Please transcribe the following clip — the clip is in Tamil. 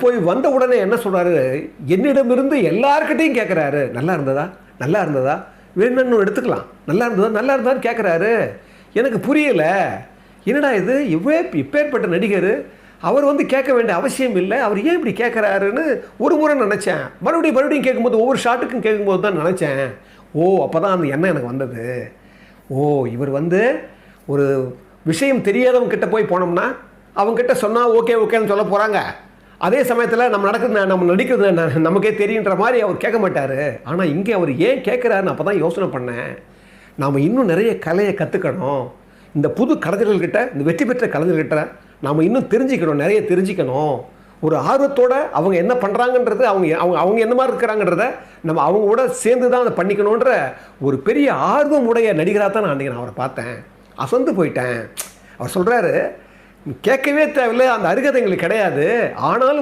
போய் வந்த உடனே என்ன சொல்கிறாரு, என்னிடமிருந்து எல்லார்கிட்டையும் கேட்குறாரு, நல்லா இருந்ததா, நல்லா இருந்ததா, வேணும்னு எடுத்துக்கலாம், நல்லா இருந்ததா, நல்லா இருந்தான்னு கேட்குறாரு. எனக்கு புரியலை, என்னடா இது, இப்பேற்பட்ட நடிகர் அவர் வந்து கேட்க வேண்டிய அவசியம் இல்லை, அவர் ஏன் இப்படி கேட்குறாருன்னு ஒரு முறை நினச்சேன். மறுபடியும் கேட்கும்போது, ஒவ்வொரு ஷாட்டுக்கும் கேட்கும்போது தான் நினச்சேன், ஓ அப்போ தான் அந்த எண்ணம் எனக்கு வந்தது. ஓ இவர் வந்து ஒரு விஷயம் தெரியாதவங்க கிட்ட போய் போனோம்னா அவங்ககிட்ட சொன்னால் ஓகேன்னு சொல்ல போகிறாங்க. அதே சமயத்தில் நம்ம நடிக்கிறது நமக்கே தெரியுன்ற மாதிரி அவர் கேட்க மாட்டார். ஆனால் இங்கே அவர் ஏன் கேட்குறாருன்னு அப்போ தான் யோசனை பண்ணேன். நாம் இன்னும் நிறைய கலையை கற்றுக்கணும். இந்த புது கலைஞர்கள்கிட்ட, இந்த வெற்றி பெற்ற கலைஞர்கிட்ட நாம் இன்னும் தெரிஞ்சுக்கணும், நிறைய தெரிஞ்சுக்கணும். ஒரு ஆர்வத்தோடு அவங்க என்ன பண்ணுறாங்கன்றது, அவங்க என்ன மாதிரி இருக்கிறாங்கன்றத நம்ம அவங்க கூட சேர்ந்து தான் அதை பண்ணிக்கணுன்ற ஒரு பெரிய ஆர்வம் உடைய நடிகராக தான் நான் அவரை பார்த்தேன். அசந்து போயிட்டேன். அவர் சொல்கிறாரு, கேட்கவே தேவையில்லை, அந்த அருகதை எங்களுக்கு கிடையாது, ஆனாலும்